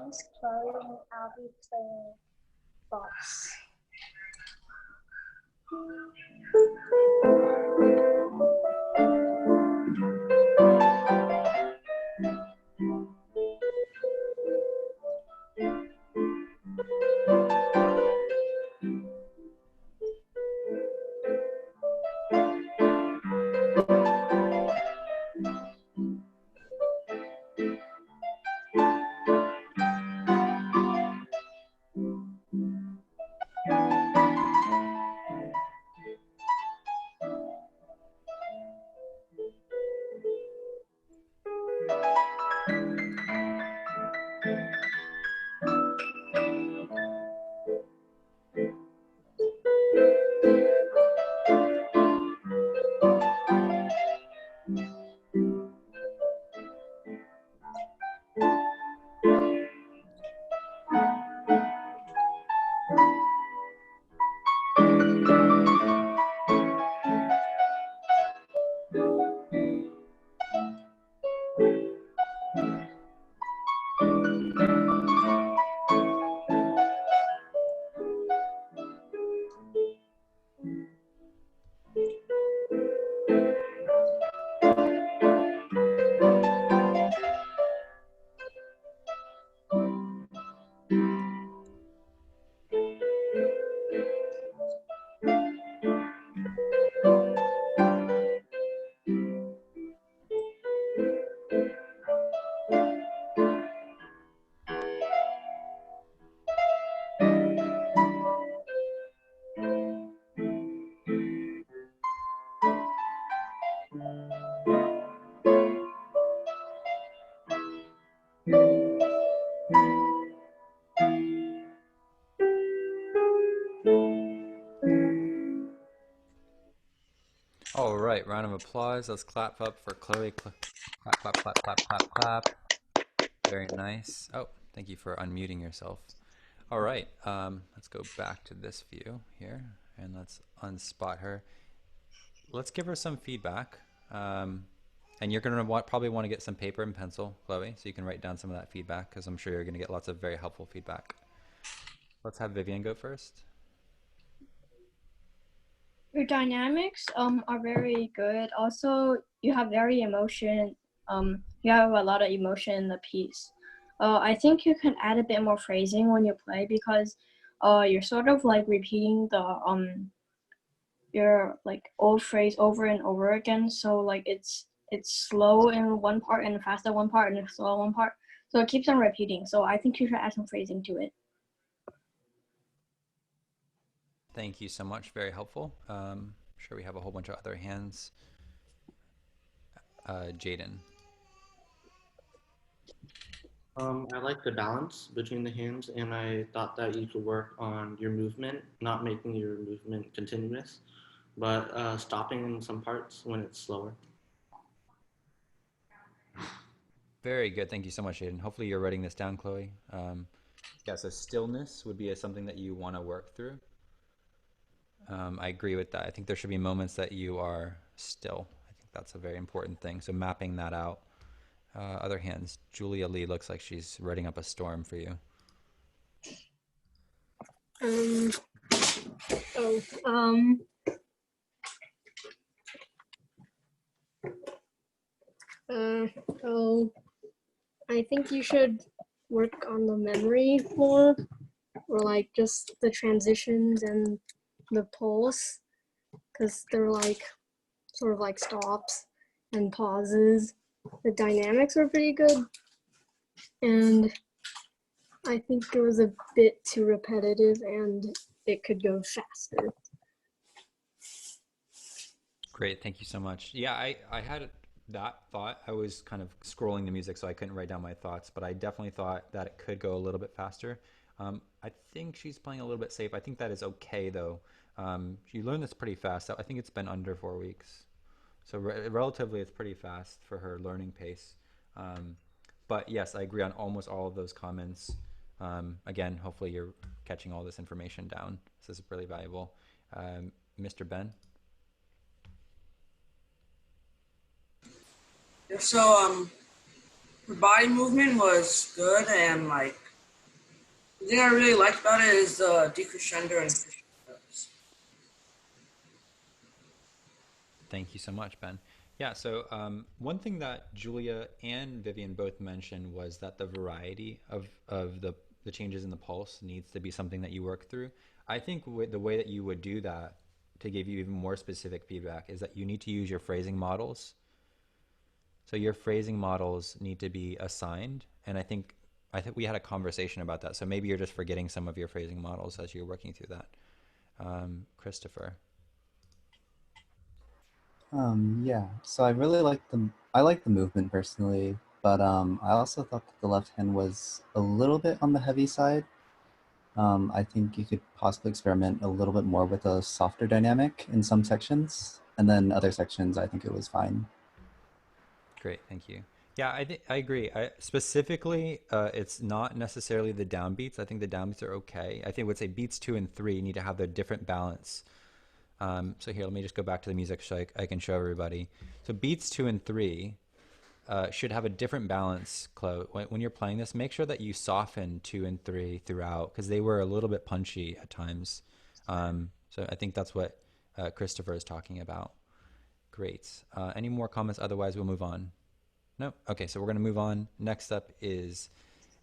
Miss Chloe, and I'll be playing Waltz. All right, round of applause. Let's clap up for Chloe. Clap, clap, clap, clap, clap, clap. Very nice. Oh, thank you for unmuting yourself. All right, let's go back to this view here, and let's unspot her. Let's give her some feedback. And you're going to probably want to get some paper and pencil, Chloe, so you can write down some of that feedback, because I'm sure you're going to get lots of very helpful feedback. Let's have Vivian go first. Your dynamics are very good. Also, you have very emotion. You have a lot of emotion in the piece. I think you can add a bit more phrasing when you play, because you're sort of like repeating the your like old phrase over and over again. So like it's slow in one part and fast in one part and slow in one part. So it keeps on repeating. So I think you should add some phrasing to it. Thank you so much. Very helpful. I'm sure we have a whole bunch of other hands. Jaden. I like the balance between the hands, and I thought that you could work on your movement, not making your movement continuous, but stopping in some parts when it's slower. Very good. Thank you so much, Jaden. Hopefully you're writing this down, Chloe. Yeah, so stillness would be something that you want to work through. I agree with that. I think there should be moments that you are still. I think that's a very important thing. So mapping that out. Other hands, Julia Lee looks like she's writing up a storm for you. So I think you should work on the memory more, or like just the transitions and the pulse, because they're like sort of like stops and pauses. The dynamics are pretty good, and I think it was a bit too repetitive and it could go faster. Great, thank you so much. Yeah, I had that thought. I was kind of scrolling the music, so I couldn't write down my thoughts, but I definitely thought that it could go a little bit faster. I think she's playing a little bit safe. I think that is okay, though. You learned this pretty fast. I think it's been under 4 weeks. So relatively, it's pretty fast for her learning pace. But yes, I agree on almost all of those comments. Again, hopefully you're catching all this information down. This is really valuable. Mr. Ben? So, the body movement was good, and like The thing I really liked about it is decrescendo and crescendos. Thank you so much, Ben. Yeah, so one thing that Julia and Vivian both mentioned was that the variety of the changes in the pulse needs to be something that you work through. I think the way that you would do that to give you even more specific feedback is that you need to use your phrasing models. So your phrasing models need to be assigned, and I think we had a conversation about that. So maybe you're just forgetting some of your phrasing models as you're working through that. Christopher. Yeah. So I really I like the movement personally, but I also thought that the left hand was a little bit on the heavy side. I think you could possibly experiment a little bit more with a softer dynamic in some sections, and then other sections, I think it was fine. Great, thank you. Yeah, I agree. Specifically, it's not necessarily the downbeats. I think the downbeats are okay. I think I would say beats 2 and 3 need to have their different balance. So here, let me just go back to the music so I can show everybody. So beats 2 and 3 should have a different balance, Chloe. When you're playing this, make sure that you soften 2 and 3 throughout because they were a little bit punchy at times. So I think that's what Christopher is talking about. Great. Any more comments? Otherwise, we'll move on. No? Okay, so we're going to move on. Next up is